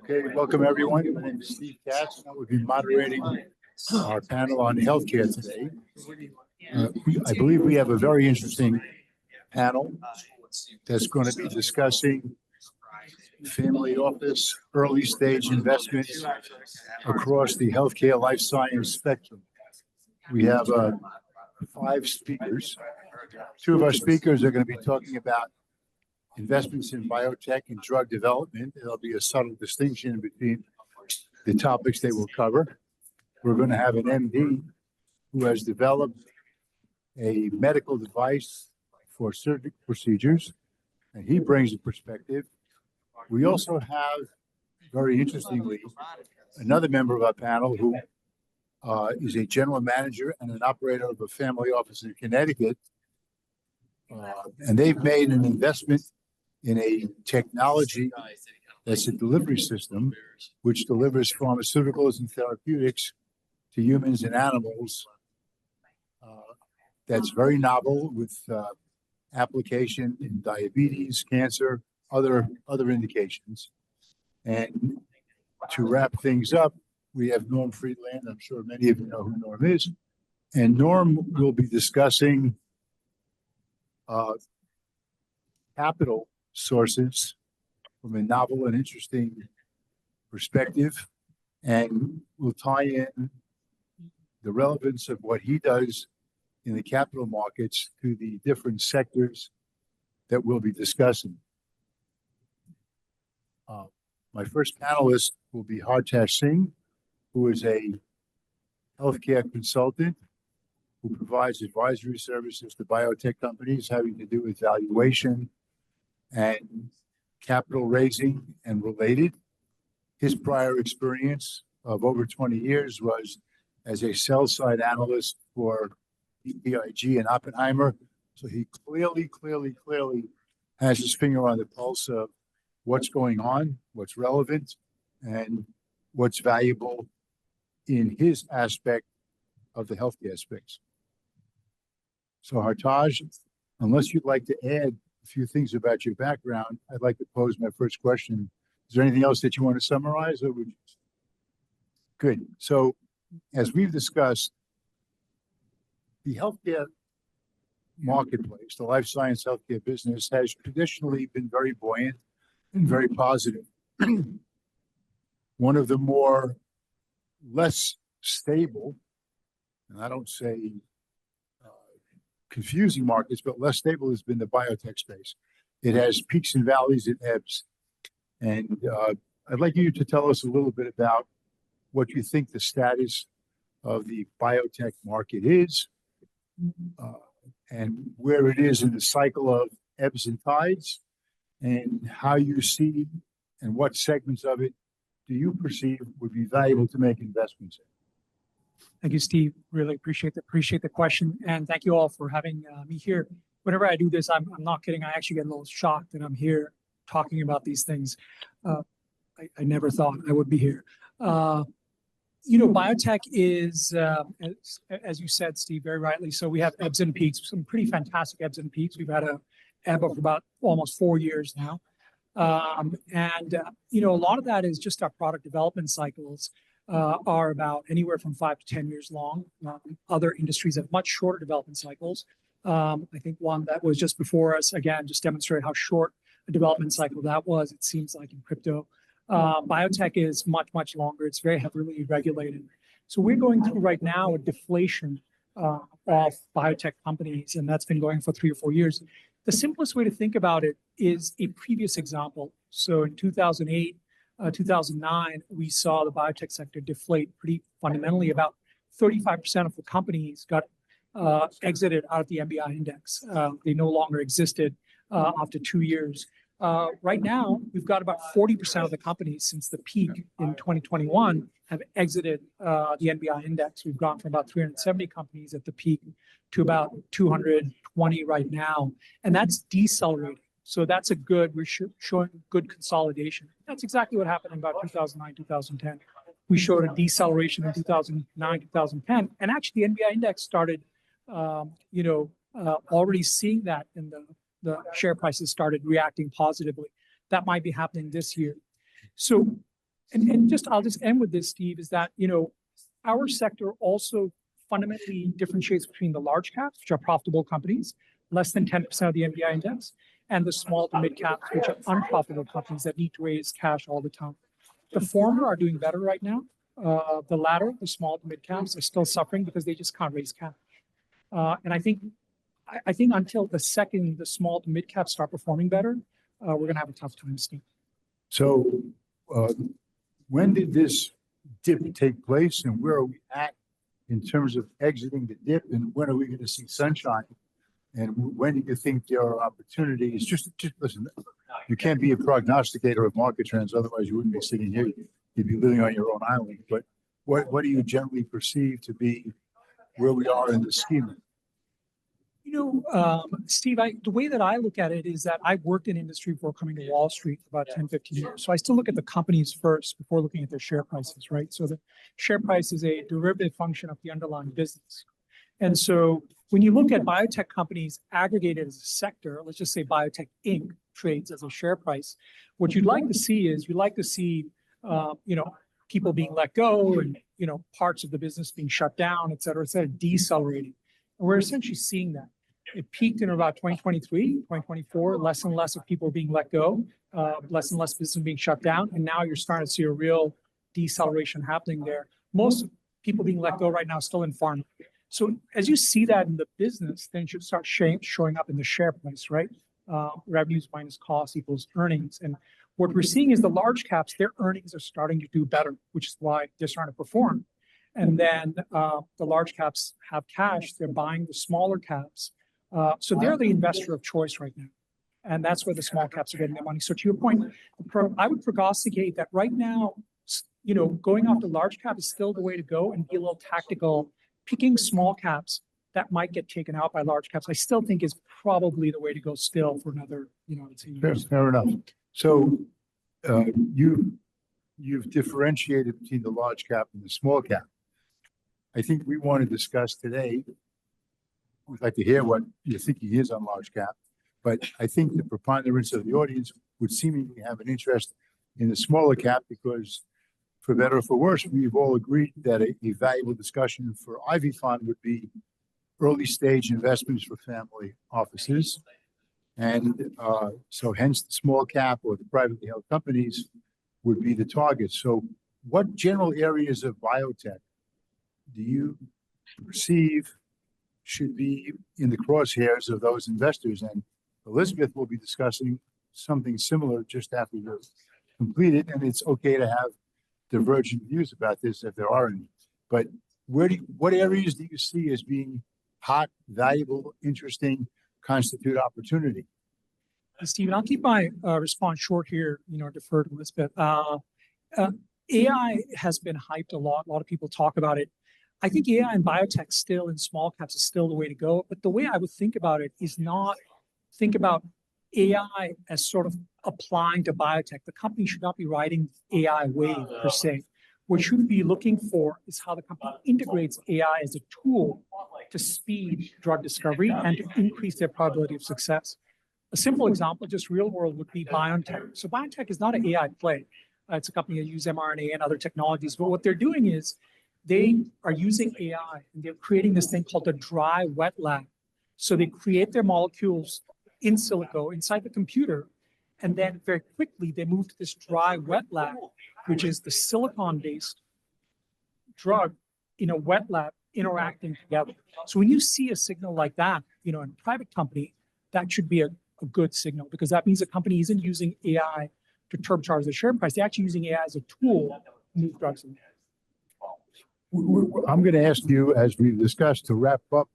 Okay, welcome everyone. My name is Steve Katz. I will be moderating our panel on healthcare today. I believe we have a very interesting panel that's going to be discussing family office, early stage investments across the healthcare life science spectrum. We have 5 speakers. 2 of our speakers are going to be talking about investments in biotech and drug development. There'll be a subtle distinction between the topics they will cover. We're going to have an MD who has developed a medical device for surgical procedures, and he brings a perspective. We also have, very interestingly, another member of our panel who is a general manager and an operator of a family office in Connecticut. And they've made an investment in a technology that's a delivery system which delivers pharmaceuticals and therapeutics to humans and animals. That's very novel, with application in diabetes, cancer, other indications. And to wrap things up, we have Norm Friedland. I'm sure many of you know who Norm is. And Norm will be discussing capital sources from a novel and interesting perspective, and we'll tie in the relevance of what he does in the capital markets to the different sectors that we'll be discussing. My first panelist will be Hartaj Singh, who is a healthcare consultant who provides advisory services to biotech companies having to do with valuation and capital raising and related. His prior experience of over 20 years was as a sell-side analyst for BTIG and Oppenheimer. So he clearly has his finger on the pulse of what's going on, what's relevant, and what's valuable in his aspect of the healthcare space. So Hartaj, unless you'd like to add a few things about your background, I'd like to pose my first question. Is there anything else that you want to summarize? Or would you... Good. So as we've discussed, the healthcare marketplace, the life science healthcare business, has traditionally been very buoyant and very positive. One of the more less stable, and I don't say confusing markets, but less stable, has been the biotech space. It has peaks and valleys, it ebbs. And I'd like you to tell us a little bit about what you think the status of the biotech market is, and where it is in the cycle of ebbs and tides, and how you see and what segments of it do you perceive would be valuable to make investments in? Thank you, Steve. Really appreciate the question, and thank you all for having me here. Whenever I do this, I'm not kidding. I actually get a little shocked that I'm here talking about these things. I never thought I would be here. Biotech is, as you said, Steve, very rightly. So we have ebbs and peaks, some pretty fantastic ebbs and peaks. We've had an ebb of about almost 4 years now. A lot of that is just our product development cycles are about anywhere from 5 to 10 years long. Other industries have much shorter development cycles. I think one that was just before us, again, just demonstrated how short a development cycle that was, it seems like, in crypto. Biotech is much longer. It's very heavily regulated. So we're going through right now a deflation of biotech companies, and that's been going for 3 or 4 years. The simplest way to think about it is a previous example. So in 2008, 2009, we saw the biotech sector deflate pretty fundamentally. About 35% of the companies got exited out of the MBI index. They no longer existed after 2 years. Right now, we've got about 40% of the companies since the peak in 2021 have exited the NBI index. We've gone from about 370 companies at the peak to about 220 right now, and that's decelerating. So that's we're showing good consolidation. That's exactly what happened in about 2009, 2010. We showed a deceleration in 2009, 2010, and actually the NBI index started, already seeing that in the share prices started reacting positively. That might be happening this year. So And just, I'll just end with this, Steve, is that, our sector also fundamentally differentiates between the large caps, which are profitable companies, less than 10% of the MDI index, and the small to mid caps, which are unprofitable companies that need to raise cash all the time. The former are doing better right now. The latter, the small to mid caps, are still suffering because they just can't raise cash. And I think until the small to mid caps start performing better, we're going to have a tough time, Steve. So, when did this dip take place, and where are we at in terms of exiting the dip, and when are we going to see sunshine? And when do you think there are opportunities? Just listen, you can't be a prognosticator of market trends, otherwise you wouldn't be sitting here. You'd be living on your own island. But what do you generally perceive to be where we are in the schema? Steve, the way that I look at it is that I've worked in industry before coming to Wall Street for about 10, 15 years. So I still look at the companies first before looking at their share prices, right? So the share price is a derivative function of the underlying business. And so when you look at biotech companies aggregated as a sector, let's just say Biotech Inc. trades as a share price, what you'd like to see is people being let go and, parts of the business being shut down, et cetera, decelerating. And we're essentially seeing that. It peaked in about 2023, 2024, less and less of people being let go, less and less business being shut down. And now you're starting to see a real deceleration happening there. Most people being let go right now still in pharma. So as you see that in the business, then it should start showing up in the share price, right? Revenues minus cost equals earnings. And what we're seeing is the large caps, their earnings are starting to do better, which is why they're starting to perform. And then the large caps have cash, they're buying the smaller caps. So they're the investor of choice right now. And that's where the small caps are getting their money. So to your point, I would prognosticate that right now, going after large cap is still the way to go, and be a little tactical. Picking small caps that might get taken out by large caps, I still think is probably the way to go still for another, I'd say years. Fair enough. So you've differentiated between the large cap and the small cap. I think we want to discuss today, we'd like to hear what your thinking is on large cap, but I think the preponderance of the audience would seemingly have an interest in the smaller cap because, for better or for worse, we've all agreed that a valuable discussion for Ivy Fund would be early stage investments for family offices. And so hence the small cap or the privately held companies would be the target. So what general areas of biotech do you perceive should be in the crosshairs of those investors? And Elizabeth will be discussing something similar just after you're completed, and it's okay to have divergent views about this if there are any. But what areas do you see as being hot, valuable, interesting, constitute opportunity? Stephen, I'll keep my response short here, defer to Elizabeth. AI has been hyped a lot. A lot of people talk about it. I think AI and biotech still in small caps is still the way to go. But the way I would think about it is not think about AI as sort of applying to biotech. The company should not be riding AI wave per se. What you should be looking for is how the company integrates AI as a tool to speed drug discovery and to increase their probability of success. A simple example, just real world, would be BioNTech. So BioNTech is not an AI play. It's a company that uses mRNA and other technologies. But what they're doing is they are using AI and they're creating this thing called the dry wet lab. So they create their molecules in silico inside the computer. And then very quickly, they move to this dry wet lab, which is the silicon-based drug in a wet lab interacting together. So when you see a signal like that, in a private company, that should be a good signal, because that means the company isn't using AI to turbocharge the share price. They're actually using AI as a tool to move drugs in. I'm going to ask you, as we've discussed, to wrap up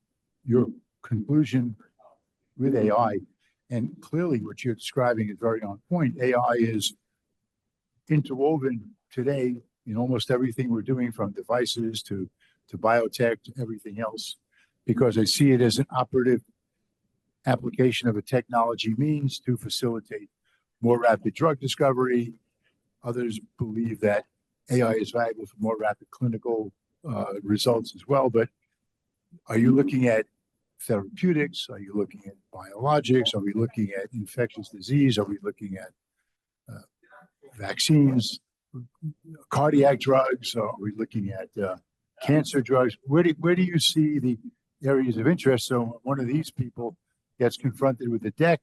your conclusion with AI. And clearly what you're describing is very on point. AI is interwoven today in almost everything we're doing, from devices to biotech to everything else, because I see it as an operative application of a technology means to facilitate more rapid drug discovery. Others believe that AI is valuable for more rapid clinical results as well. But are you looking at therapeutics? Are you looking at biologics? Are we looking at infectious disease? Are we looking at vaccines? cardiac drugs? Are we looking at cancer drugs? Where do you see the areas of interest? So one of these people gets confronted with a deck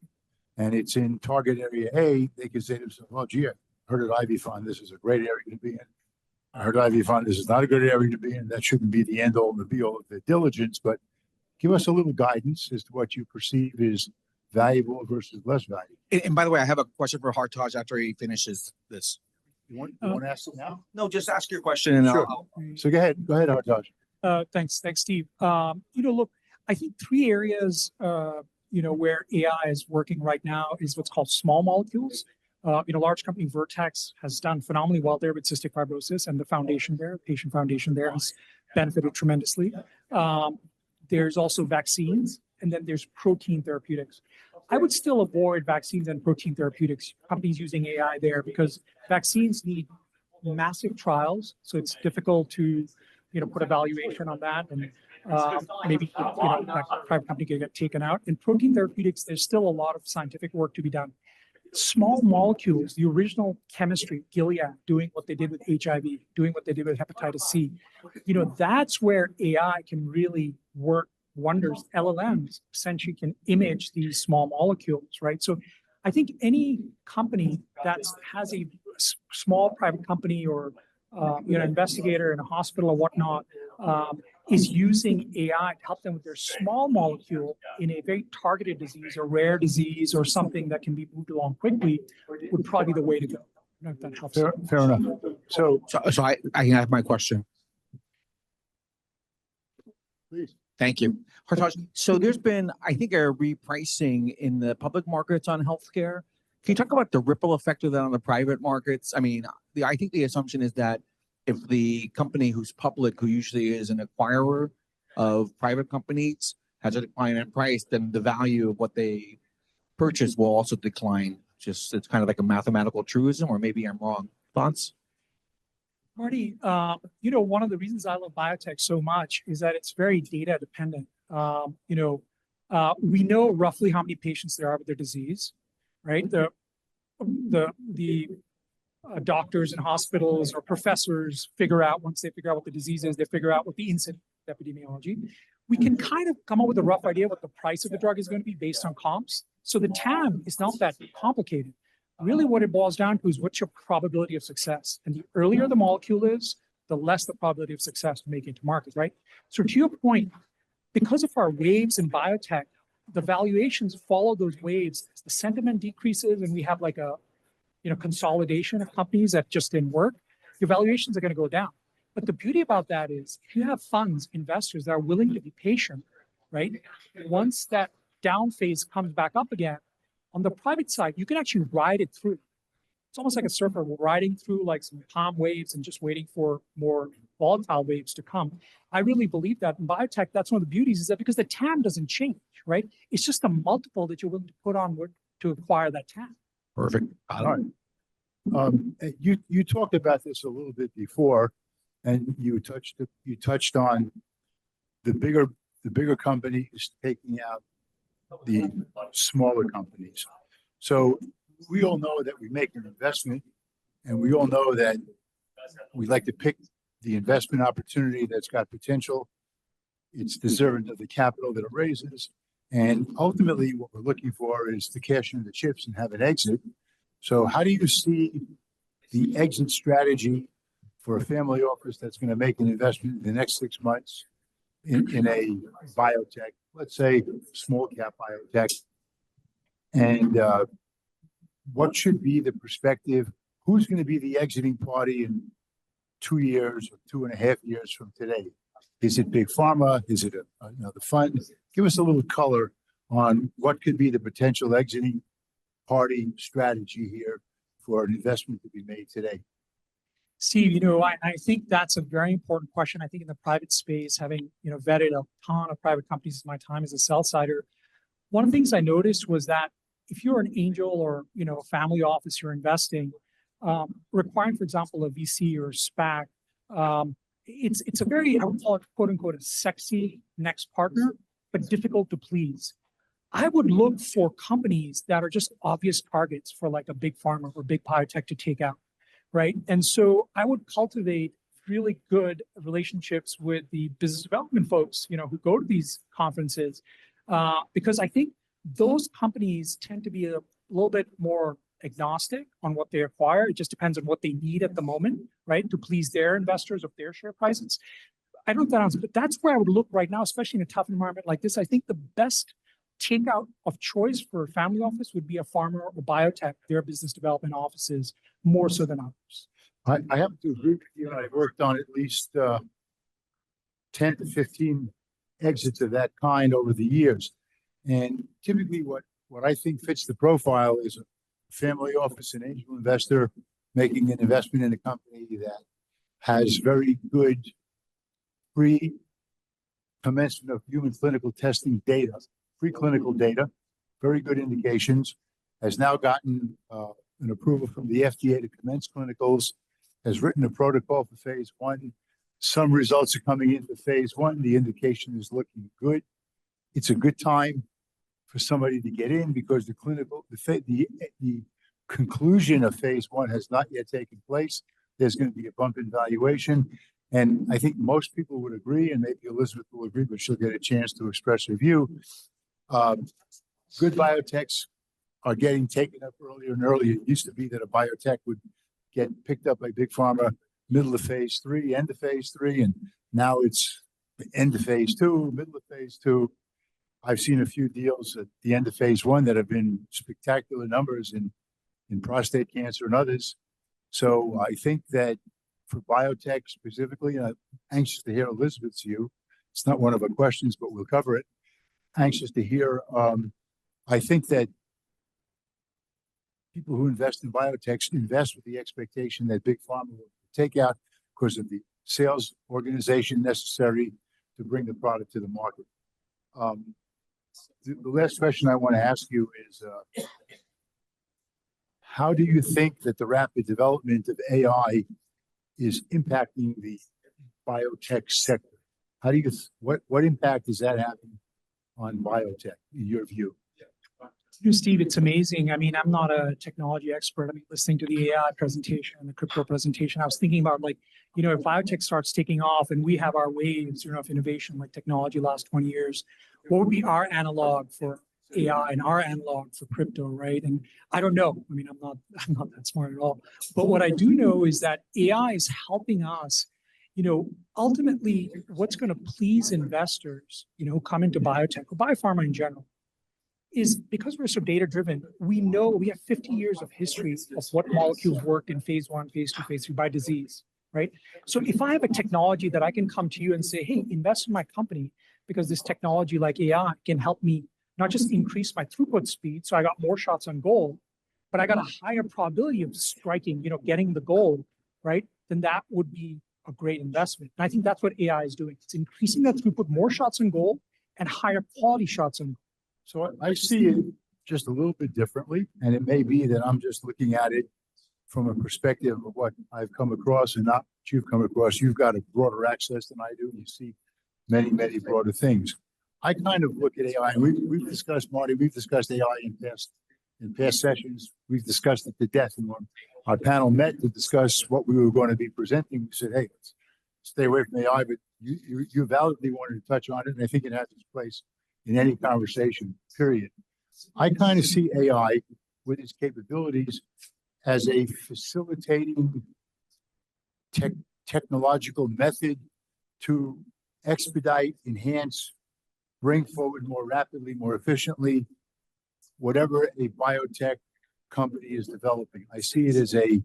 and it's in target area A, they can say to themselves, well, gee, I heard at Ivy Fund, this is a great area to be in. I heard Ivy Fund, this is not a good area to be in. That shouldn't be the end all and the be all of the diligence, but give us a little guidance as to what you perceive is valuable versus less valuable. And by the way, I have a question for Hartaj after he finishes this. You want to ask it now? No, just ask your question and Sure. So go ahead, Hartaj. Thanks, Steve. Look, I think three areas, where AI is working right now is what's called small molecules. Large company Vertex has done phenomenally well there with cystic fibrosis, and the patient foundation there has benefited tremendously. There's also vaccines, and then there's protein therapeutics. I would still avoid vaccines and protein therapeutics, companies using AI there, because vaccines need massive trials. So it's difficult to, put a valuation on that, and maybe, that private company can get taken out. In protein therapeutics, there's still a lot of scientific work to be done. Small molecules, the original chemistry, Gilead doing what they did with HIV, doing what they did with hepatitis C, that's where AI can really work wonders. LLMs essentially can image these small molecules, right? So I think any company that has a small private company or investigator in a hospital or whatnot is using AI to help them with their small molecule in a very targeted disease or rare disease or something that can be moved along quickly would probably be the way to go. I don't know if that helps. Fair enough. So I can have my question. please. Thank you. Hartaj, so there's been, I think, a repricing in the public markets on healthcare. Can you talk about the ripple effect of that on the private markets? I mean, I think the assumption is that if the company who's public, who usually is an acquirer of private companies, has a decline in price, then the value of what they purchase will also decline. It's kind of like a mathematical truism, or maybe I'm wrong. Thoughts? Marty, one of the reasons I love biotech so much is that it's very data dependent. We know roughly how many patients there are with their disease, right? The doctors in hospitals or professors figure out, once they figure out what the disease is, they figure out what the incidence epidemiology. We can kind of come up with a rough idea what the price of the drug is going to be based on comps. So the TAM is not that complicated. Really what it boils down to is what's your probability of success. And the earlier the molecule is, the less the probability of success to make it to market, right? So to your point, because of our waves in biotech, the valuations follow those waves. As the sentiment decreases and we have like a consolidation of companies that just didn't work, your valuations are going to go down. But the beauty about that is if you have funds, investors that are willing to be patient, right? Once that down phase comes back up again, on the private side, you can actually ride it through. It's almost like a surfer riding through like some calm waves and just waiting for more volatile waves to come. I really believe that in biotech, that's one of the beauties is that because the TAM doesn't change, right? It's just a multiple that you're willing to put on to acquire that TAM. Perfect. All right. You talked about this a little bit before, and you touched on the bigger companies taking out the smaller companies. So we all know that we make an investment, and we all know that we like to pick the investment opportunity that's got potential. It's deserving of the capital that it raises. And ultimately, what we're looking for is to cash in the chips and have an exit. So how do you see the exit strategy for a family office that's going to make an investment in the next 6 months in a biotech, let's say small cap biotech? And what should be the perspective? Who's going to be the exiting party in 2 years or 2.5 years from today? Is it big pharma? Is it the fund? Give us a little color on what could be the potential exiting party strategy here for an investment to be made today. Steve, I think that's a very important question. I think in the private space, having, vetted a ton of private companies in my time as a sell-sider, one of the things I noticed was that if you're an angel or, a family office, you're investing, requiring, for example, a VC or a SPAC, it's a very, I would call it, quote unquote, a sexy next partner, but difficult to please. I would look for companies that are just obvious targets for like a big pharma or big biotech to take out. right? And so I would cultivate really good relationships with the business development folks, who go to these conferences, because I think those companies tend to be a little bit more agnostic on what they acquire. It just depends on what they need at the moment, right, to please their investors of their share prices. I don't know if that answers, but that's where I would look right now, especially in a tough environment like this. I think the best takeout of choice for a family office would be a pharma or biotech, their business development offices, more so than others. I happen to agree with you. I've worked on at least 10 to 15 exits of that kind over the years. And typically what I think fits the profile is a family office, an angel investor making an investment in a company that has very good pre-commencement of human clinical testing data, preclinical data, very good indications, has now gotten an approval from the FDA to commence clinicals, has written a protocol for phase 1. Some results are coming into phase 1. The indication is looking good. It's a good time for somebody to get in because the conclusion of phase 1 has not yet taken place. There's going to be a bump in valuation. And I think most people would agree, and maybe Elizabeth will agree, but she'll get a chance to express her view. Good biotechs are getting taken up earlier and earlier. It used to be that a biotech would get picked up by big pharma, middle of phase 3, end of phase 3, and now it's the end of phase 2, middle of phase 2. I've seen a few deals at the end of phase 1 that have been spectacular numbers in prostate cancer and others. So I think that for biotech specifically, and I'm anxious to hear Elizabeth's view. It's not one of our questions, but we'll cover it. Anxious to hear. I think that people who invest in biotechs invest with the expectation that big pharma will take out because of the sales organization necessary to bring the product to the market. The last question I want to ask you is, how do you think that the rapid development of AI is impacting the biotech sector? How do you, what impact is that having on biotech in your view? Steve, it's amazing. I mean, I'm not a technology expert. I mean, listening to the AI presentation and the crypto presentation, I was thinking about if biotech starts taking off and we have our waves, of innovation like technology last 20 years, what would be our analog for AI and our analog for crypto, right? And I don't know. I mean, I'm not that smart at all. But what I do know is that AI is helping us, ultimately what's going to please investors, who come into biotech or biopharma in general, is because we're so data driven, we know we have 50 years of history of what molecules worked in phase 1, phase 2, phase 3 by disease, right? So if I have a technology that I can come to you and say, hey, invest in my company because this technology like AI can help me not just increase my throughput speed, so I got more shots on goal, but I got a higher probability of striking, getting the goal, right? Then that would be a great investment. And I think that's what AI is doing. It's increasing that throughput, more shots on goal and higher quality shots on goal. So I see it just a little bit differently, and it may be that I'm just looking at it from a perspective of what I've come across and not what you've come across. You've got a broader access than I do. You see many, many broader things. I kind of look at AI, and we've discussed, Marty, we've discussed AI in past sessions. We've discussed it to death. And when our panel met to discuss what we were going to be presenting, we said, hey, let's stay away from AI, but you validly wanted to touch on it, and I think it has its place in any conversation, period. I kind of see AI with its capabilities as a facilitating technological method to expedite, enhance, bring forward more rapidly, more efficiently, whatever a biotech company is developing. I see it as a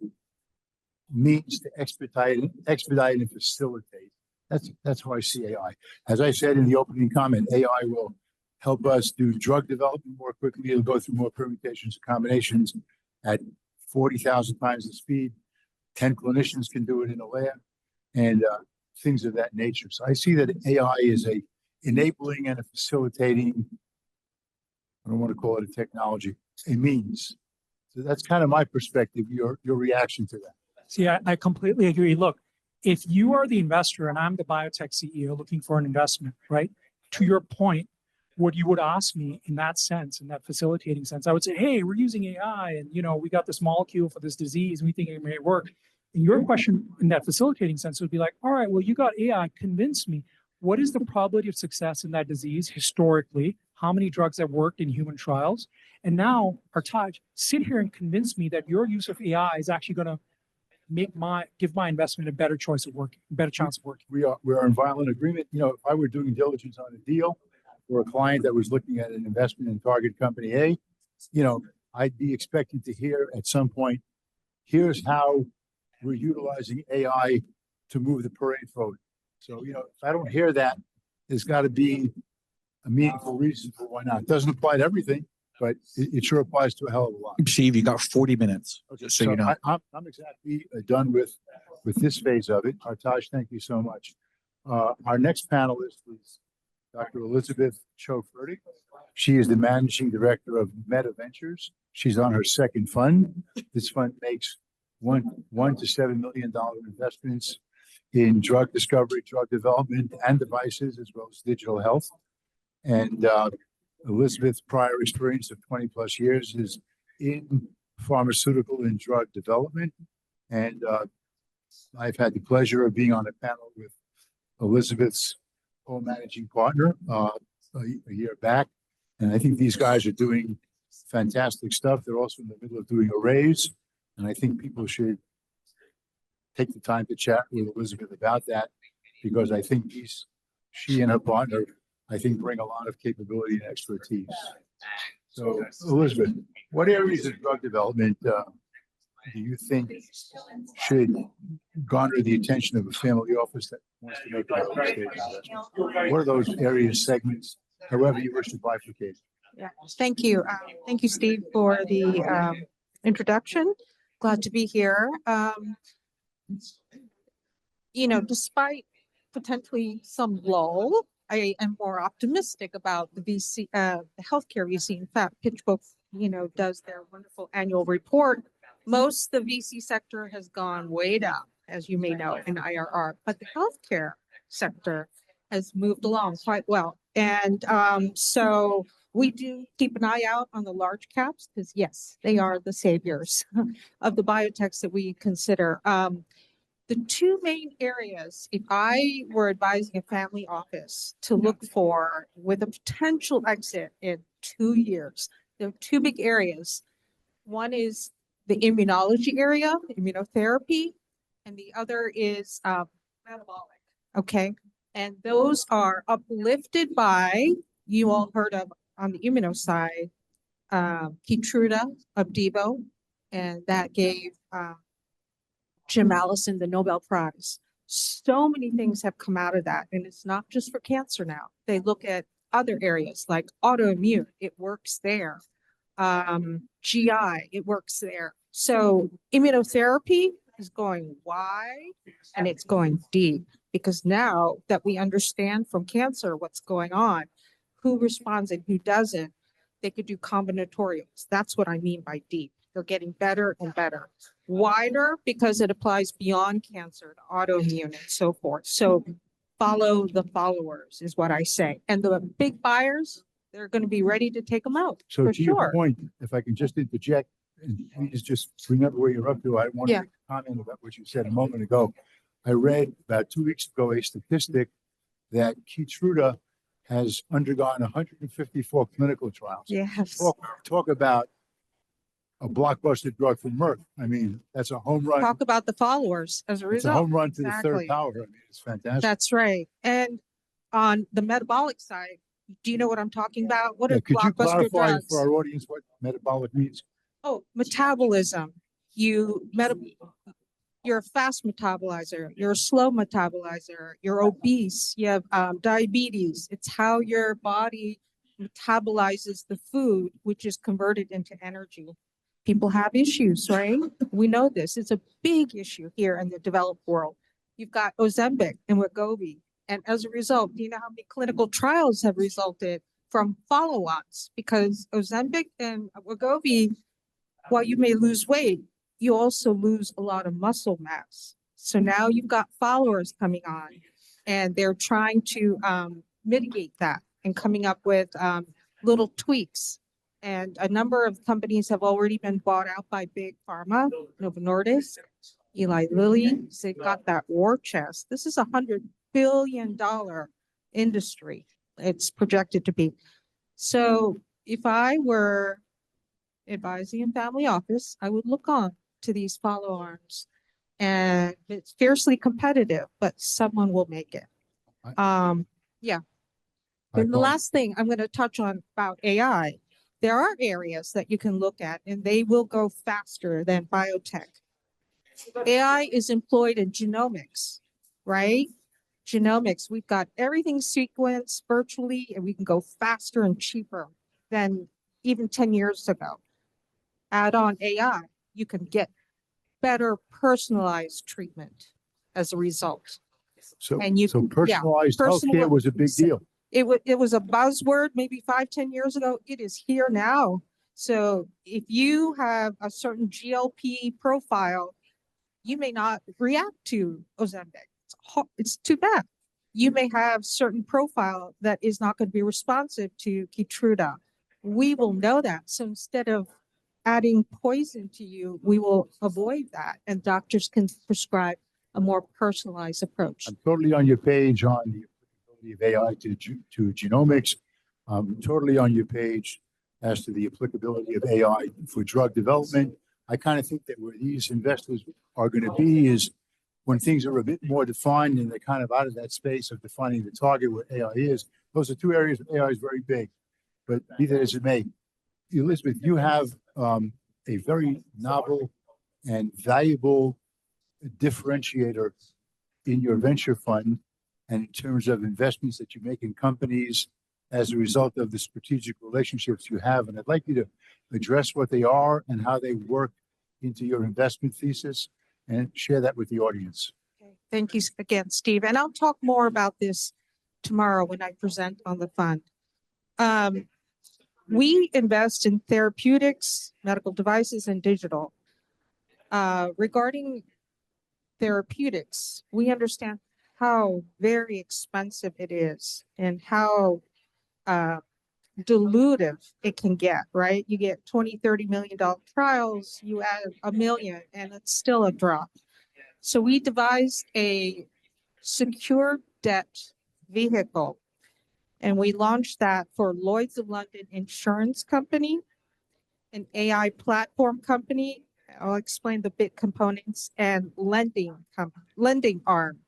means to expedite and facilitate. That's how I see AI. As I said in the opening comment, AI will help us do drug development more quickly. It'll go through more permutations and combinations at 40,000 times the speed. 10 clinicians can do it in a lab, and things of that nature. So I see that AI is a enabling and a facilitating, I don't want to call it a technology, a means. So that's kind of my perspective, your reaction to that. See, I completely agree. Look, if you are the investor and I'm the biotech CEO looking for an investment, right? To your point, what you would ask me in that sense, in that facilitating sense, I would say, hey, we're using AI and, we got this molecule for this disease and we think it may work. And your question in that facilitating sense would be like, all right, well, you got AI, convince me. What is the probability of success in that disease historically? How many drugs have worked in human trials? And now, Hartaj, sit here and convince me that your use of AI is actually going to give my investment a better choice of working, better chance of working. We are in violent agreement. You know, if I were doing diligence on a deal for a client that was looking at an investment in target company A, you know, I'd be expecting to hear at some point, here's how we're utilizing AI to move the parade forward. So, you know, if I don't hear that, there's got to be a meaningful reason for why not. It doesn't apply to everything, but it sure applies to a hell of a lot. Steve, you got 40 minutes, just so you know. I'm exactly done with this phase of it. Hartaj, thank you so much. Our next panelist is Dr. Elizabeth Cho-Furtick. She is the managing director of Meta Ventures. She's on her second fund. This fund makes $1 to $7 million investments in drug discovery, drug development, and devices, as well as digital health. And Elizabeth's prior experience of 20 plus years is in pharmaceutical and drug development. And I've had the pleasure of being on a panel with Elizabeth's co-managing partner a year back. And I think these guys are doing fantastic stuff. They're also in the middle of doing a raise. And I think people should take the time to chat with Elizabeth about that, because I think she and her partner, I think, bring a lot of capability and expertise. So, Elizabeth, what areas of drug development do you think should garner the attention of a family office that wants to make a early stage investment? What are those areas, segments, however you wish to bifurcate? Yeah, thank you. Thank you, Steve, for the introduction. Glad to be here. You know, despite potentially some lull, I am more optimistic about the VC, the healthcare VC. In fact, PitchBook, you know, does their wonderful annual report. Most the VC sector has gone way down, as you may know, in IRR, but the healthcare sector has moved along quite well. And so we do keep an eye out on the large caps, because yes, they are the saviors of the biotechs that we consider. The two main areas, if I were advising a family office to look for with a potential exit in 2 years, there are two big areas. One is the immunology area, immunotherapy, and the other is metabolic. Okay. And those are uplifted by, you all heard of on the immuno side, Keytruda, Opdivo, and that gave Jim Allison the Nobel Prize. So many things have come out of that, and it's not just for cancer now. They look at other areas like autoimmune, it works there. GI, it works there. So immunotherapy is going wide and it's going deep, because now that we understand from cancer what's going on, who responds and who doesn't, they could do combinatorials. That's what I mean by deep. They're getting better and better. Wider because it applies beyond cancer to autoimmune and so forth. So follow the followers is what I say. And the big buyers, they're going to be ready to take them out. So for to sure. your point, if I can just interject, and please just remember where you're up to. I want to comment about what you said a moment ago. I read about 2 weeks ago a statistic that Keytruda has undergone 154 clinical trials. Yes. Talk about a blockbuster drug from Merck. I mean, that's a home run. Talk about the followers as a It's a result. home run to the Exactly. third power. I mean, it's fantastic. That's right. And on the metabolic side, do you know what I'm talking about? What are Could you blockbuster clarify drugs? for our audience what metabolic means? Oh, metabolism. You're a fast metabolizer, you're a slow metabolizer, you're obese, you have diabetes. It's how your body metabolizes the food, which is converted into energy. People have issues, right? We know this. It's a big issue here in the developed world. You've got Ozempic and Wegovy. And as a result, do you know how many clinical trials have resulted from follow-ons? Because Ozempic and Wegovy, while you may lose weight, you also lose a lot of muscle mass. So now you've got followers coming on, and they're trying to mitigate that and coming up with little tweaks. And a number of companies have already been bought out by big pharma, Novo Nordisk, Eli Lilly, they've got that war chest. This is $100 billion industry. It's projected to be. So if I were advising a family office, I would look on to these follow arms. And it's fiercely competitive, but someone will make it. Yeah. I And the thought- last thing I'm going to touch on about AI, there are areas that you can look at and they will go faster than biotech. AI is employed in genomics, right? Genomics, we've got everything sequenced virtually and we can go faster and cheaper than even 10 years ago. Add on AI, you can get better personalized treatment as a result. So, and you so can- yeah, personalized healthcare personal- was a big deal. It was a buzzword maybe 5-10 years ago. It is here now. So if you have a certain GLP profile, you may not react to Ozempic. It's too bad. You may have certain profile that is not going to be responsive to Keytruda. We will know that. So instead of adding poison to you, we will avoid that. And doctors can prescribe a more personalized approach. I'm totally on your page on the applicability of AI to genomics. I'm totally on your page as to the applicability of AI for drug development. I kind of think that where these investors are going to be is when things are a bit more defined and they're kind of out of that space of defining the target where AI is. Those are two areas where AI is very big. But be that as it may, Elizabeth, you have a very novel and valuable differentiator in your venture fund and in terms of investments that you make in companies as a result of the strategic relationships you have. And I'd like you to address what they are and how they work into your investment thesis and share that with the audience. Okay. Thank you again, Steve. And I'll talk more about this tomorrow when I present on the fund. We invest in therapeutics, medical devices, and digital. Regarding therapeutics, we understand how very expensive it is and how dilutive it can get, right? You get $20-30 million trials, you add $1 million and it's still a drop. So we devised a secure debt vehicle and we launched that for Lloyd's of London Insurance Company, an AI platform company. I'll explain the bit components and lending arm.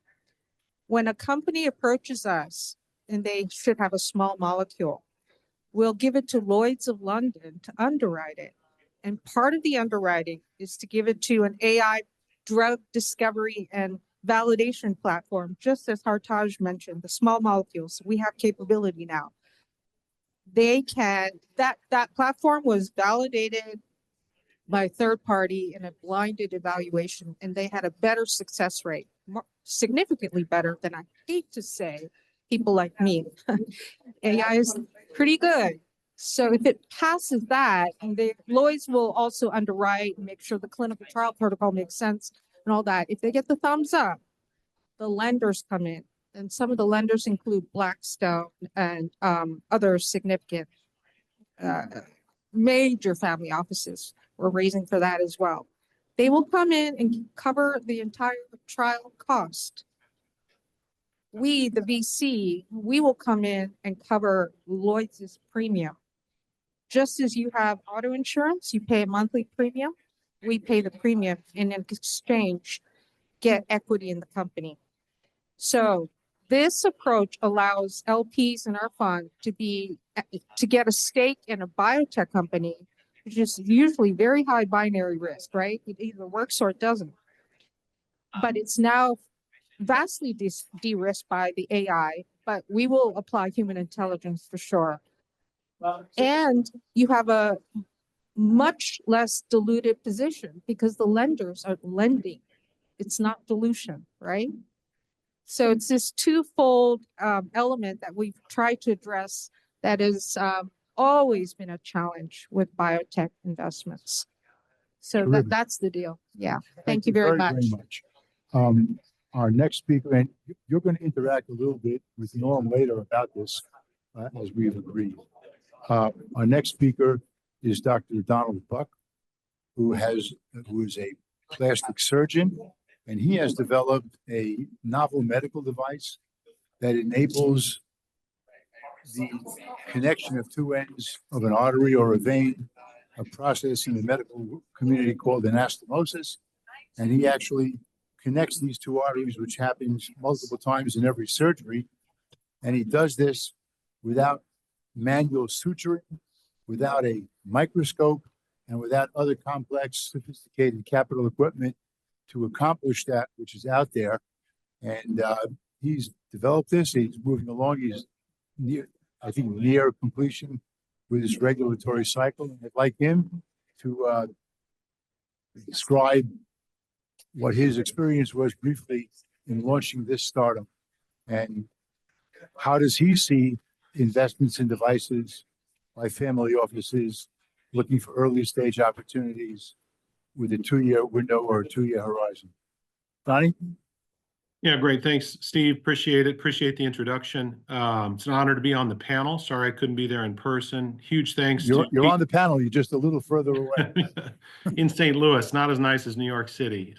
When a company approaches us and they should have a small molecule, we'll give it to Lloyd's of London to underwrite it. And part of the underwriting is to give it to an AI drug discovery and validation platform, just as Hartaj mentioned, the small molecules. We have capability now. They can, that platform was validated by a third party in a blinded evaluation, and they had a better success rate, significantly better than I hate to say, people like me. AI is pretty good. So if it passes that, and Lloyd's will also underwrite and make sure the clinical trial protocol makes sense and all that. If they get the thumbs up, the lenders come in, and some of the lenders include Blackstone and other significant major family offices. We're raising for that as well. They will come in and cover the entire trial cost. We, the VC, we will come in and cover Lloyd's premium. Just as you have auto insurance, you pay a monthly premium, we pay the premium and in exchange, get equity in the company. So this approach allows LPs in our fund to get a stake in a biotech company, which is usually very high binary risk, right? It either works or it doesn't. But it's now vastly de-risked by the AI, but we will apply human intelligence for sure. And you have a much less diluted position because the lenders are lending. It's not dilution, right? So it's this twofold element that we've tried to address that has always been a challenge with biotech investments. So Terrific. that's the deal. Yeah. Thank you very much. Our next speaker, and you're going to interact a little bit with Norm later about this, as we've agreed. Our next speaker is Dr. Donald Buck, who is a plastic surgeon, and he has developed a novel medical device that enables the connection of two ends of an artery or a vein, a process in the medical community called anastomosis. And he actually connects these two arteries, which happens multiple times in every surgery. And he does this without manual suturing, without a microscope, and without other complex, sophisticated capital equipment to accomplish that, which is out there. And he's developed this. He's moving along. He's near, I think, near completion with his regulatory cycle. And I'd like him to describe what his experience was briefly in launching this startup, and how does he see investments in devices by family offices looking for early stage opportunities with a 2-year window or a 2-year horizon. Donnie? Yeah, great. Thanks, Steve. Appreciate it. Appreciate the introduction. It's an honor to be on the panel. Sorry I couldn't be there in person. Huge thanks You're to on the panel. You're just a little further away. in St. Louis, not as nice as New York City.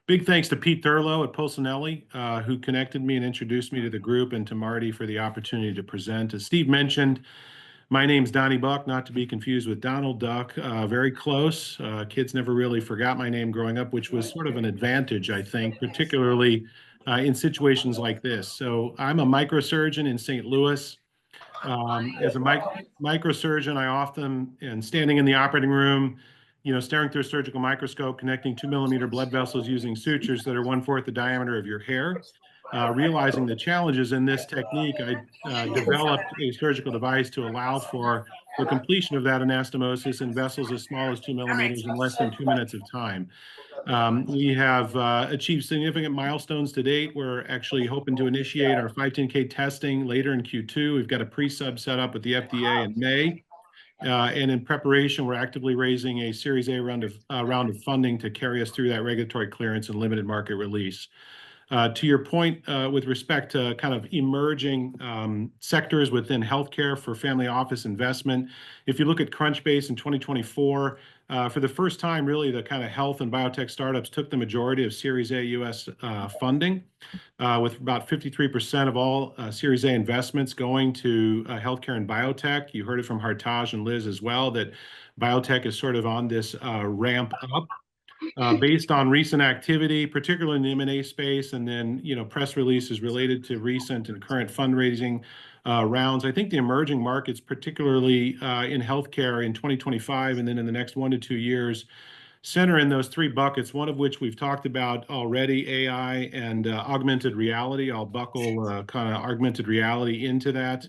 Big thanks to Pete Thurlow at Polsinelli, who connected me and introduced me to the group, and to Marty for the opportunity to present. As Steve mentioned, my name's Donnie Buck, not to be confused with Donald Duck. Very close. Kids never really forgot my name growing up, which was sort of an advantage, I think, particularly in situations like this. So I'm a microsurgeon in St. Louis. As a microsurgeon, I often am standing in the operating room, staring through a surgical microscope, connecting 2-millimeter blood vessels using sutures that are 1/4 the diameter of your hair. Realizing the challenges in this technique, I developed a surgical device to allow for the completion of that anastomosis in vessels as small as 2 millimeters in less than 2 minutes of time. We have achieved significant milestones to date. We're actually hoping to initiate our 510(k) testing later in Q2. We've got a pre-sub set up with the FDA in May. And in preparation, we're actively raising a Series A round of funding to carry us through that regulatory clearance and limited market release. To your point, with respect to kind of emerging sectors within healthcare for family office investment, if you look at Crunchbase in 2024, for the first time, really, the kind of health and biotech startups took the majority of Series A U.S. funding, with about 53% of all Series A investments going to healthcare and biotech. You heard it from Hartaj and Liz as well, that biotech is sort of on this ramp up. Based on recent activity, particularly in the M&A space, and then press releases related to recent and current fundraising rounds, I think the emerging markets, particularly in healthcare in 2025 and then in the next 1 to 2 years, center in those 3 buckets, one of which we've talked about already, AI and augmented reality. I'll buckle kind of augmented reality into that.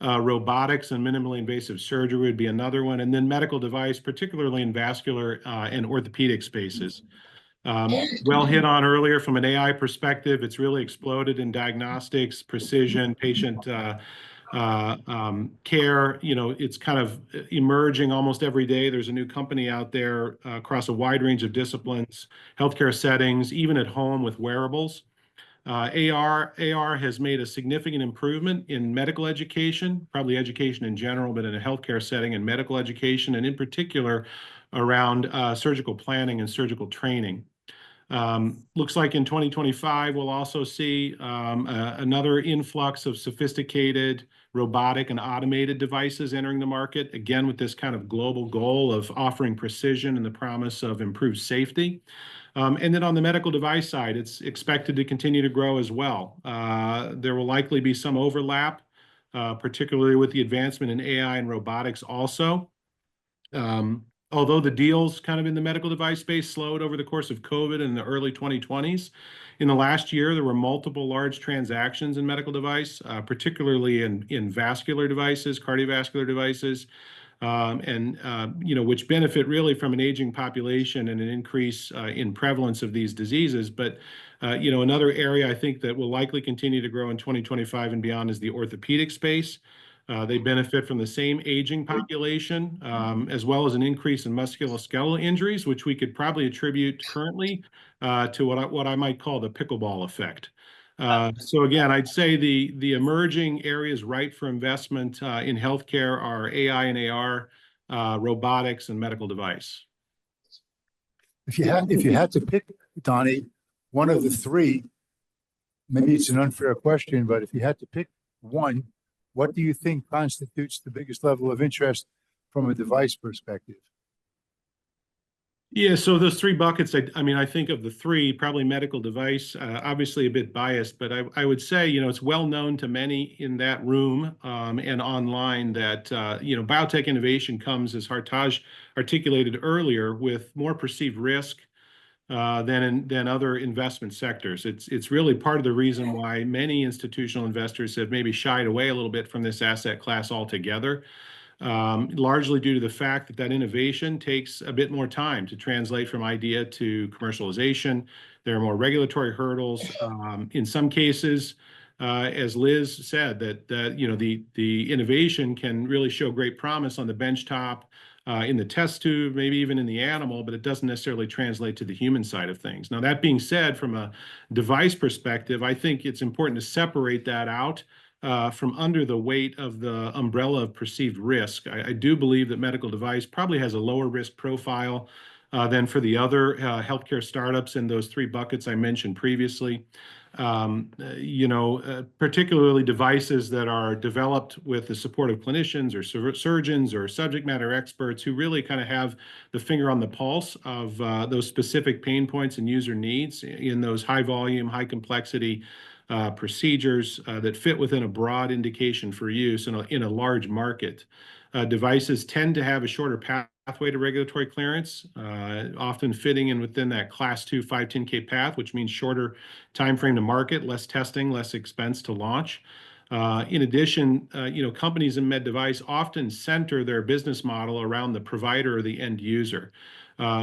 Robotics and minimally invasive surgery would be another one. And then medical device, particularly in vascular and orthopedic spaces. Well hit on earlier from an AI perspective, it's really exploded in diagnostics, precision, patient care. It's kind of emerging almost every day. There's a new company out there across a wide range of disciplines, healthcare settings, even at home with wearables. AR has made a significant improvement in medical education, probably education in general, but in a healthcare setting and medical education, and in particular around surgical planning and surgical training. Looks like in 2025, we'll also see another influx of sophisticated robotic and automated devices entering the market, again, with this kind of global goal of offering precision and the promise of improved safety. And then on the medical device side, it's expected to continue to grow as well. There will likely be some overlap, particularly with the advancement in AI and robotics also. Although the deals kind of in the medical device space slowed over the course of COVID in the early 2020s, in the last year, there were multiple large transactions in medical device, particularly in vascular devices, cardiovascular devices, which benefit really from an aging population and an increase in prevalence of these diseases. But another area I think that will likely continue to grow in 2025 and beyond is the orthopedic space. They benefit from the same aging population, as well as an increase in musculoskeletal injuries, which we could probably attribute currently to what I might call the pickleball effect. So again, I'd say the emerging areas ripe for investment in healthcare are AI and AR, robotics, and medical device. if you had to pick, Donnie, one of the three, maybe it's an unfair question, but if you had to pick one, what do you think constitutes the biggest level of interest from a device perspective? Yeah, so those three buckets, I mean, I think of the three, probably medical device, obviously a bit biased, but I would say, you know, it's well known to many in that room and online that, you know, biotech innovation comes, as Hartaj articulated earlier, with more perceived risk than other investment sectors. It's really part of the reason why many institutional investors have maybe shied away a little bit from this asset class altogether. Largely due to the fact that that innovation takes a bit more time to translate from idea to commercialization. There are more regulatory hurdles. In some cases, as Liz said, that you know the innovation can really show great promise on the benchtop, in the test tube, maybe even in the animal, but it doesn't necessarily translate to the human side of things. Now, that being said, from a device perspective, I think it's important to separate that out from under the weight of the umbrella of perceived risk. I do believe that medical device probably has a lower risk profile than for the other healthcare startups in those three buckets I mentioned previously. You know, particularly devices that are developed with the support of clinicians or surgeons or subject matter experts who really kind of have the finger on the pulse of those specific pain points and user needs in those high volume, high complexity procedures that fit within a broad indication for use in a large market. Devices tend to have a shorter pathway to regulatory clearance, often fitting in within that Class 2 510(k) path, which means shorter time frame to market, less testing, less expense to launch. In addition, you know, companies in med device often center their business model around the provider or the end user.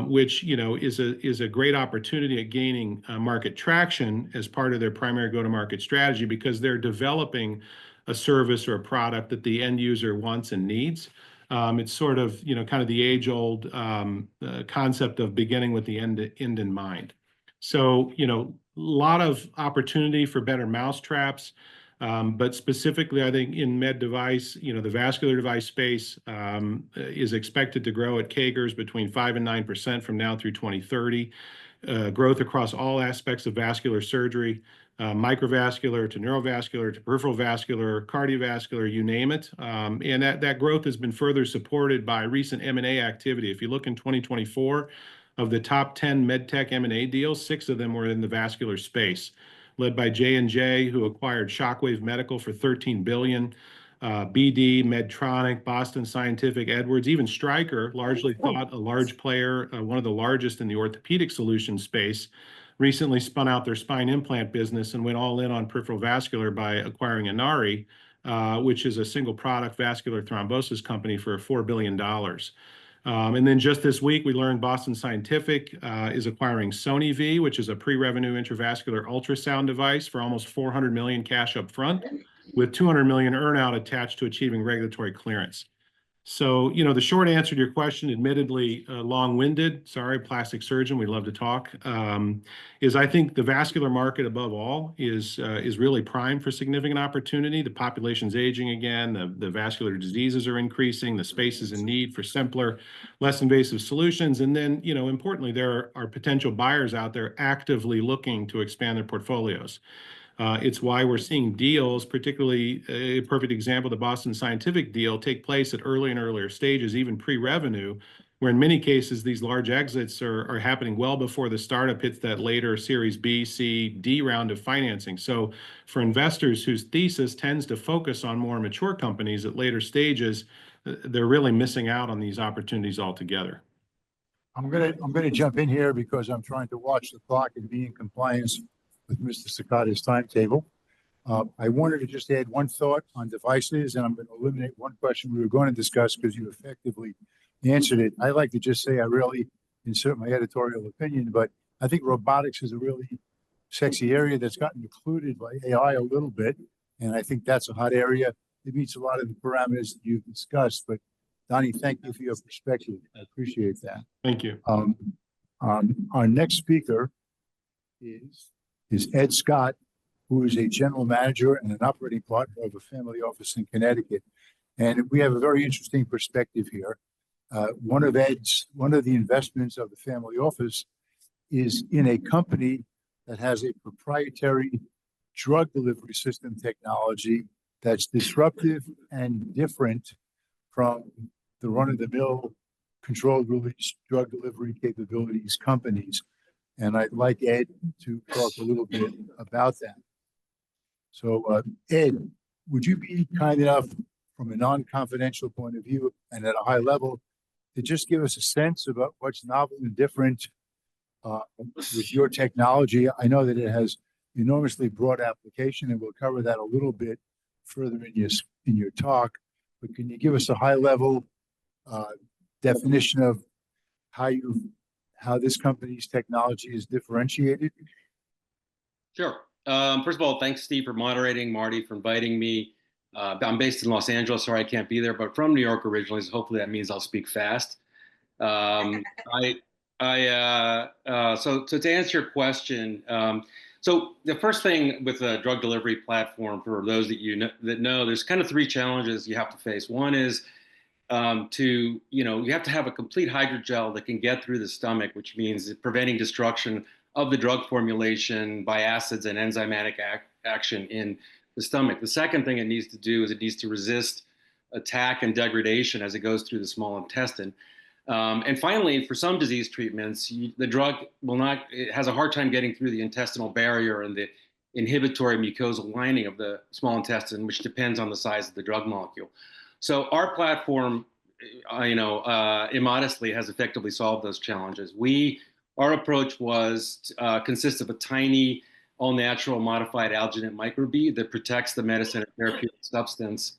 Which, you know, is a great opportunity at gaining market traction as part of their primary go-to-market strategy, because they're developing a service or a product that the end user wants and needs. It's sort of, you know, kind of the age-old concept of beginning with the end in mind. So, you know, a lot of opportunity for better mousetraps. But specifically, I think in med device, you know, the vascular device space is expected to grow at CAGRs between 5% and 9% from now through 2030. Growth across all aspects of vascular surgery, microvascular to neurovascular to peripheral vascular, cardiovascular, you name it. And that growth has been further supported by recent M&A activity. If you look in 2024, of the top 10 medtech M&A deals, 6 of them were in the vascular space, led by J&J, who acquired Shockwave Medical for $13 billion, BD, Medtronic, Boston Scientific, Edwards, even Stryker, largely thought a large player, one of the largest in the orthopedic solution space, recently spun out their spine implant business and went all in on peripheral vascular by acquiring Inari, which is a single product vascular thrombosis company for $4 billion. And then just this week, we learned Boston Scientific is acquiring SoniVie, which is a pre-revenue intravascular ultrasound device for almost $400 million cash up front, with $200 million earnout attached to achieving regulatory clearance. So, you know, the short answer to your question, admittedly long-winded, sorry, plastic surgeon, we love to talk, is I think the vascular market above all is really primed for significant opportunity. The population's aging again, the vascular diseases are increasing, the space is in need for simpler, less invasive solutions. And then, you know, importantly, there are potential buyers out there actively looking to expand their portfolios. It's why we're seeing deals, particularly a perfect example, the Boston Scientific deal, take place at early and earlier stages, even pre-revenue, where in many cases these large exits are happening well before the startup hits that later Series B, C, D round of financing. So for investors whose thesis tends to focus on more mature companies at later stages, they're really missing out on these opportunities altogether. I'm gonna jump in here because I'm trying to watch the clock and be in compliance with Mr. Sakata's timetable. I wanted to just add one thought on devices, and I'm going to eliminate one question we were going to discuss because you effectively answered it. I like to just say I really insert my editorial opinion, but I think robotics is a really sexy area that's gotten included by AI a little bit, and I think that's a hot area. It meets a lot of the parameters that you've discussed. But Donnie, thank you for your perspective. I appreciate that. Thank you. Our next speaker is Ed Scott, who is a general manager and an operating partner of a family office in Connecticut. And we have a very interesting perspective here. One of the investments of the family office is in a company that has a proprietary drug delivery system technology that's disruptive and different from the run-of-the-mill controlled release drug delivery capabilities companies. And I'd like Ed to talk a little bit about that. So, Ed, would you be kind enough, from a non-confidential point of view and at a high level, to just give us a sense about what's novel and different with your technology? I know that it has enormously broad application, and we'll cover that a little bit further in your talk. But can you give us a high-level definition of how this company's technology is differentiated? Sure. First of all, thanks, Steve, for moderating, Marty, for inviting me. I'm based in Los Angeles, sorry I can't be there, but from New York originally, so hopefully that means I'll speak fast. So to answer your question, so the first thing with a drug delivery platform, for those that know, there's kind of three challenges you have to face. One is you have to have a complete hydrogel that can get through the stomach, which means preventing destruction of the drug formulation by acids and enzymatic action in the stomach. The second thing it needs to do is it needs to resist attack and degradation as it goes through the small intestine. And finally, for some disease treatments, the drug it has a hard time getting through the intestinal barrier and the inhibitory mucosal lining of the small intestine, which depends on the size of the drug molecule. So our platform, immodestly has effectively solved those challenges. Our approach consists of a tiny, all-natural modified alginate microbead that protects the medicine and therapeutic substance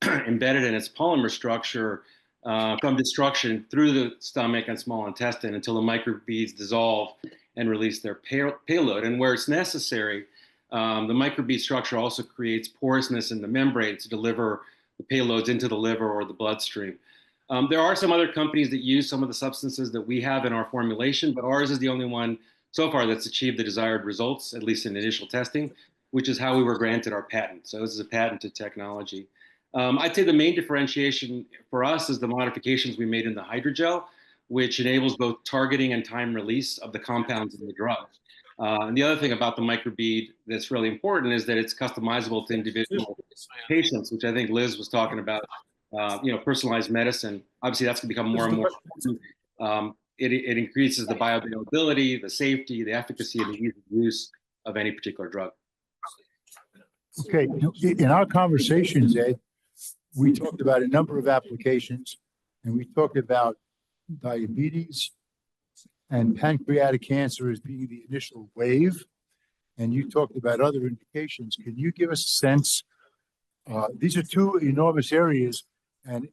embedded in its polymer structure from destruction through the stomach and small intestine until the microbeads dissolve and release their payload. And where it's necessary, the microbead structure also creates porousness in the membrane to deliver the payloads into the liver or the bloodstream. There are some other companies that use some of the substances that we have in our formulation, but ours is the only one so far that's achieved the desired results, at least in initial testing, which is how we were granted our patent. So this is a patented technology. I'd say the main differentiation for us is the modifications we made in the hydrogel, which enables both targeting and time release of the compounds in the drug. And the other thing about the microbead that's really important is that it's customizable to individual patients, which I think Liz was talking about. Personalized medicine. Obviously, that's going to become more and more important. It increases the bioavailability, the safety, the efficacy, and the ease of use of any particular drug. Okay, in our conversations, Ed, we talked about a number of applications, and we talked about diabetes and pancreatic cancer as being the initial wave, and you talked about other indications. Can you give us a sense? These are two enormous areas and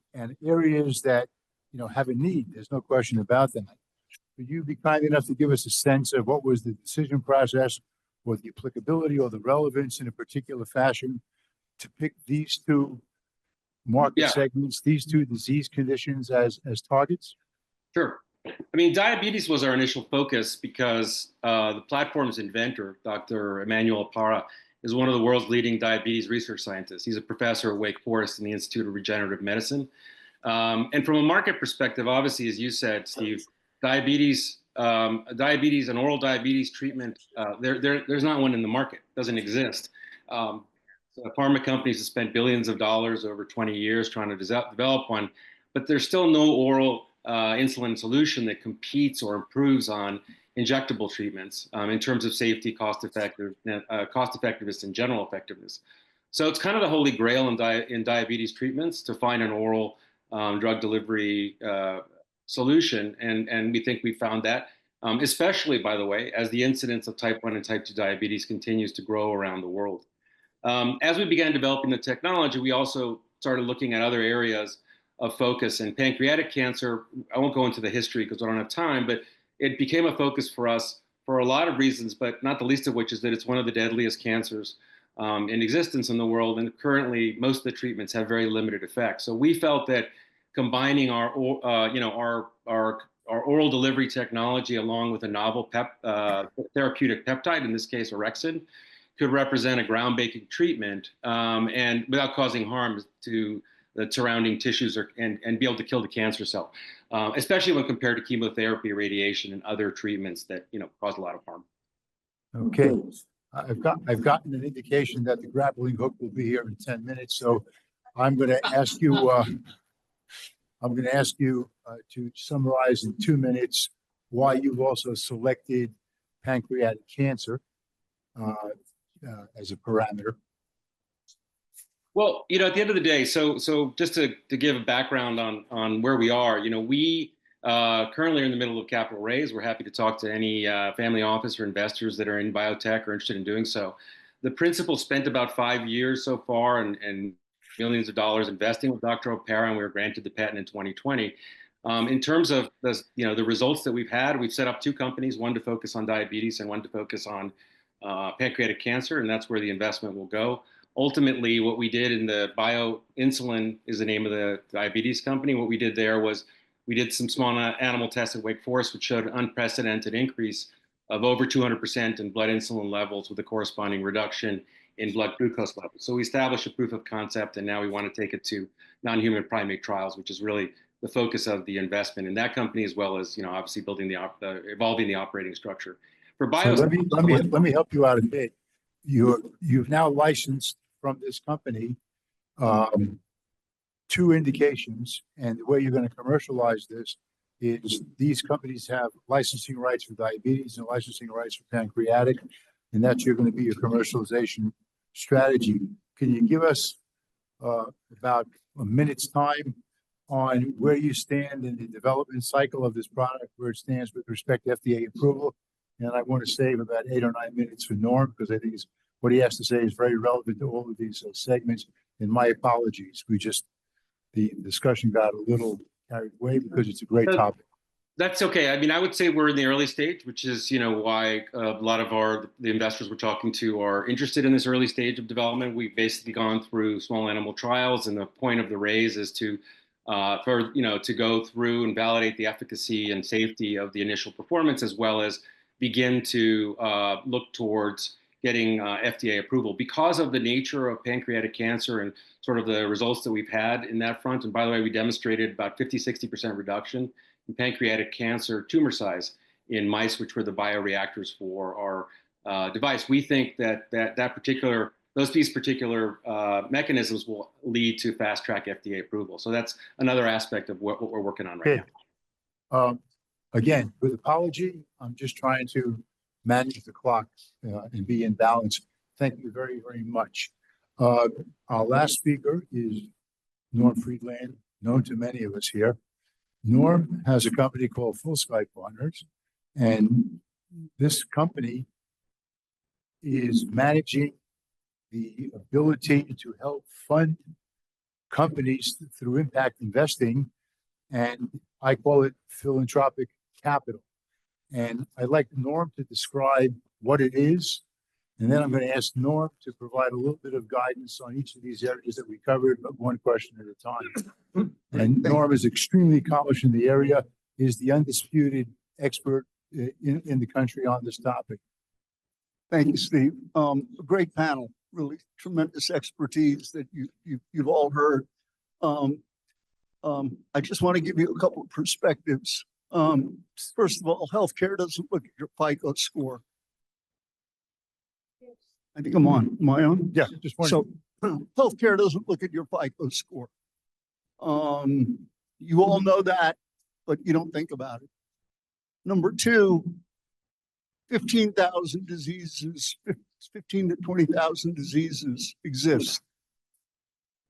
areas that have a need. There's no question about that. Would you be kind enough to give us a sense of what was the decision process, or the applicability, or the relevance in a particular fashion to pick these two market segments, these two disease conditions as targets? Sure. I mean, diabetes was our initial focus because the platform's inventor, Dr. Emmanuel Parra, is one of the world's leading diabetes research scientists. He's a professor at Wake Forest in the Institute of Regenerative Medicine. And from a market perspective, obviously, as you said, Steve, diabetes and oral diabetes treatment, there's not one in the market. It doesn't exist. Pharma companies have spent billions of dollars over 20 years trying to develop one, but there's still no oral insulin solution that competes or improves on injectable treatments in terms of safety, cost effectiveness, and general effectiveness. So it's kind of the holy grail in diabetes treatments to find an oral drug delivery solution, and we think we found that, especially, by the way, as the incidence of type 1 and type 2 diabetes continues to grow around the world. As we began developing the technology, we also started looking at other areas of focus. And pancreatic cancer, I won't go into the history because I don't have time, but it became a focus for us for a lot of reasons, but not the least of which is that it's one of the deadliest cancers in existence in the world. And currently, most of the treatments have very limited effects. So we felt that combining our oral delivery technology along with a novel therapeutic peptide, in this case, orexin, could represent a groundbreaking treatment and without causing harm to the surrounding tissues and be able to kill the cancer cell, especially when compared to chemotherapy, radiation, and other treatments that cause a lot of harm. Okay, I've gotten an indication that the grappling hook will be here in 10 minutes, so I'm going to ask you to summarize in 2 minutes why you've also selected pancreatic cancer as a parameter. Well, at the end of the day, so just to give a background on where we are, we currently are in the middle of capital raise. We're happy to talk to any family office or investors that are in biotech or interested in doing so. The principal spent about 5 years so far and millions of dollars investing with Dr. Opara, and we were granted the patent in 2020. In terms of the results that we've had, we've set up 2 companies, one to focus on diabetes and one to focus on pancreatic cancer, and that's where the investment will go. Ultimately, what we did in the BioInsulin is the name of the diabetes company. What we did there was we did some small animal tests at Wake Forest, which showed an unprecedented increase of over 200% in blood insulin levels with a corresponding reduction in blood glucose levels. So we established a proof of concept, and now we want to take it to non-human primate trials, which is really the focus of the investment in that company, as well as obviously building evolving the operating structure. For bio, so let me help you out a bit. You've now licensed from this company 2 indications, and the way you're going to commercialize this is these companies have licensing rights for diabetes and licensing rights for pancreatic, and that's going to be your commercialization strategy. Can you give us about a minute's time on where you stand in the development cycle of this product, where it stands with respect to FDA approval? And I want to save about 8 or 9 minutes for Norm, because I think what he has to say is very relevant to all of these segments. And my apologies, the discussion got a little carried away because it's a great topic. That's okay. I mean, I would say we're in the early stage, which is, why a lot of the investors we're talking to are interested in this early stage of development. We've basically gone through small animal trials, and the point of the raise is to go through and validate the efficacy and safety of the initial performance, as well as begin to look towards getting FDA approval. Because of the nature of pancreatic cancer and sort of the results that we've had in that front, and by the way, we demonstrated about 50-60% reduction in pancreatic cancer tumor size in mice, which were the bioreactors for our device. We think that those particular mechanisms will lead to fast track FDA approval. So that's another aspect of what we're working on right now. Again, with apology, I'm just trying to manage the clock and be in balance. Thank you very, very much. Our last speaker is Norm Friedland, known to many of us here. Norm has a company called Full Sky Partners, and this company is managing the ability to help fund companies through impact investing, and I call it philanthropic capital. And I'd like Norm to describe what it is, and then I'm going to ask Norm to provide a little bit of guidance on each of these areas that we covered, but one question at a time. And Norm is extremely accomplished in the area, is the undisputed expert in the country on this topic. Thank you, Steve. A great panel, really tremendous expertise that you've all heard. I just want to give you a couple of perspectives. First of all, healthcare doesn't look at your FICO score. I think I'm on. Am I on? Yeah, just one. So healthcare doesn't look at your FICO score. You all know that, but you don't think about it. Number 2, 15,000 diseases, 15 to 20,000 diseases exist.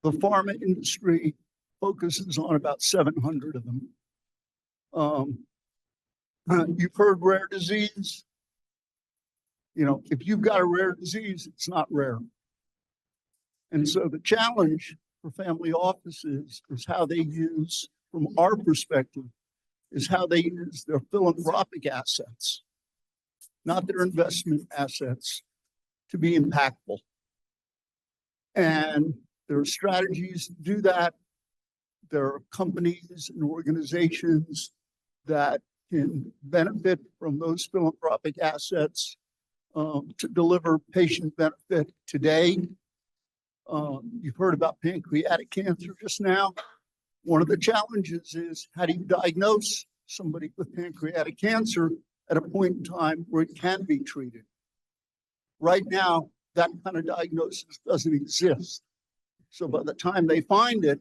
The pharma industry focuses on about 700 of them. You've heard rare disease. If you've got a rare disease, it's not rare. And so the challenge for family offices is how they use, from our perspective, is how they use their philanthropic assets, not their investment assets, to be impactful. And there are strategies to do that. There are companies and organizations that can benefit from those philanthropic assets to deliver patient benefit today You've heard about pancreatic cancer just now. One of the challenges is how do you diagnose somebody with pancreatic cancer at a point in time where it can be treated? Right now, that kind of diagnosis doesn't exist. So by the time they find it,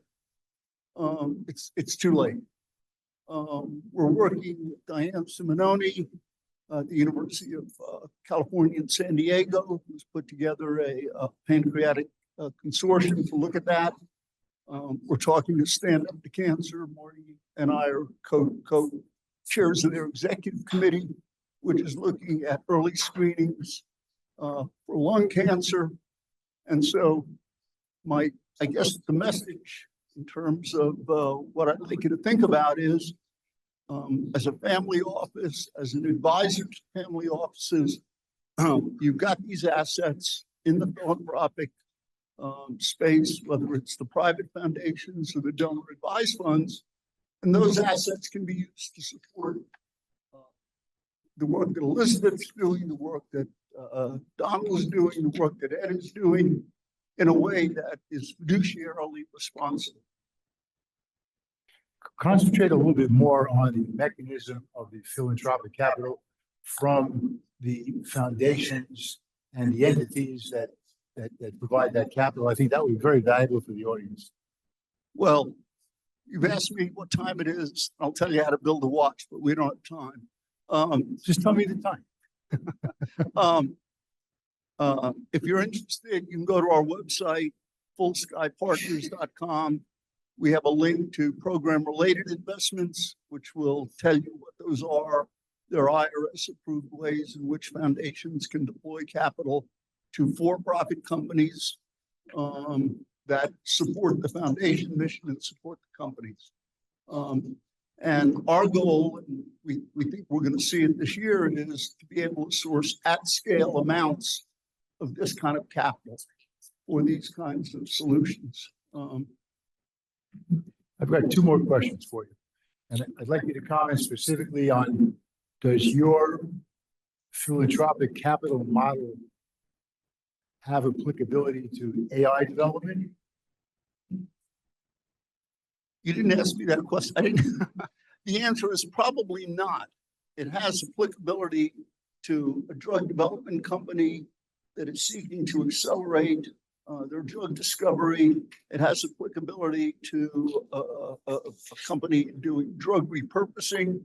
it's too late. We're working with Diane Simononi at the University of California in San Diego, who's put together a pancreatic consortium to look at that. We're talking to Stand Up to Cancer. Marty and I are co-chairs of their executive committee, which is looking at early screenings for lung cancer. And so I guess the message in terms of what I'd like you to think about is, as a family office, as an advisor to family offices, you've got these assets in the philanthropic space, whether it's the private foundations or the donor advised funds, and those assets can be used to support the work that Elizabeth's doing, the work that Donald's doing, the work that Ed is doing, in a way that is fiduciarily responsible. Concentrate a little bit more on the mechanism of the philanthropic capital from the foundations and the entities that provide that capital. I think that would be very valuable for the audience. Well, you've asked me what time it is. I'll tell you how to build a watch, but we don't have time. Just tell me the time. If you're interested, you can go to our website, fullskypartners.com. We have a link to program-related investments, which will tell you what those are. There are IRS-approved ways in which foundations can deploy capital to for-profit companies that support the foundation mission and support the companies. And our goal, and we think we're going to see it this year, is to be able to source at-scale amounts of this kind of capital for these kinds of solutions. I've got two more questions for you. And I'd like you to comment specifically on, does your philanthropic capital model have applicability to AI development? You didn't ask me that question. I didn't. The answer is probably not. It has applicability to a drug development company that is seeking to accelerate their drug discovery. It has applicability to a company doing drug repurposing,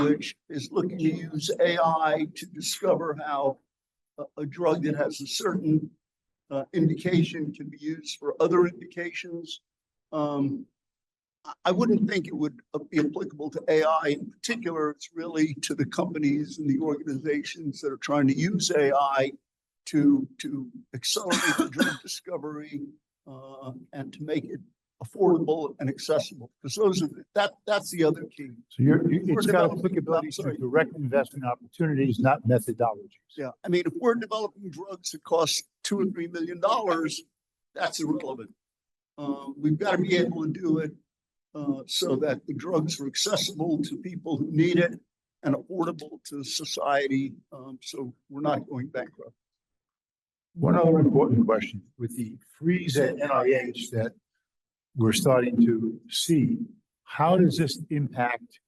which is looking to use AI to discover how a drug that has a certain indication can be used for other indications. I wouldn't think it would be applicable to AI in particular. It's really to the companies and the organizations that are trying to use AI to accelerate the drug discovery and to make it affordable and accessible. Because those are that's the other key. So it's got applicability to direct investment opportunities, not methodologies. Yeah, I mean, if we're developing drugs that cost $2 or $3 million, that's irrelevant. We've got to be able to do it so that the drugs are accessible to people who need it and affordable to society, so we're not going bankrupt. One other important question, with the freeze at NIH that we're starting to see, how does this impact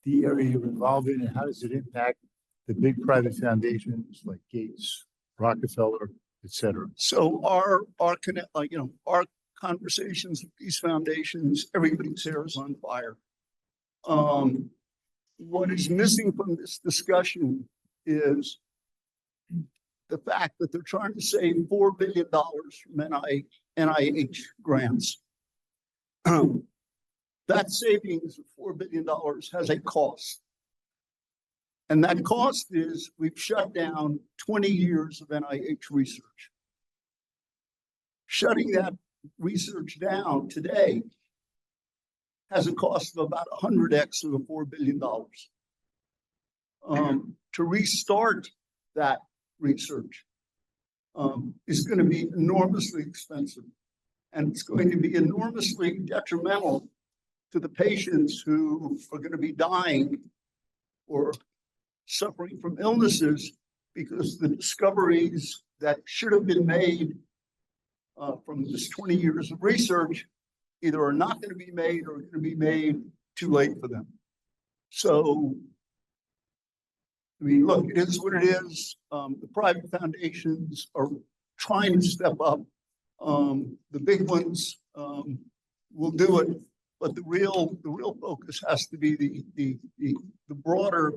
the area you're involved in, and how does it impact the big private foundations like Gates, Rockefeller, et cetera? So our conversations with these foundations, everybody's hair is on fire. What is missing from this discussion is the fact that they're trying to save $4 billion from NIH grants. That savings of $4 billion has a cost. And that cost is we've shut down 20 years of NIH research. Shutting that research down today has a cost of about 100x of the $4 billion. To restart that research is going to be enormously expensive, and it's going to be enormously detrimental to the patients who are going to be dying or suffering from illnesses because the discoveries that should have been made from this 20 years of research either are not going to be made or going to be made too late for them. So, I mean, look, it is what it is. The private foundations are trying to step up. The big ones will do it, but the real focus has to be the broader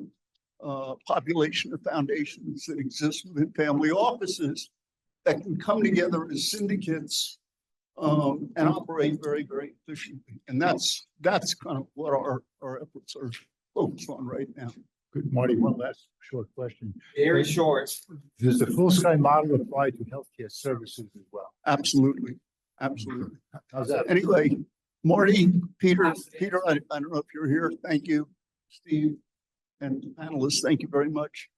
population of foundations that exist within family offices that can come together as syndicates and operate very, very efficiently. And that's kind of what our efforts are focused on right now. Good, Marty, one last short question. Very short. Does the full sky model apply to healthcare services as well? Absolutely. Absolutely. How's that? Anyway, Marty, Peter, I don't know if you're here. Thank you. Steve and panelists, thank you very much.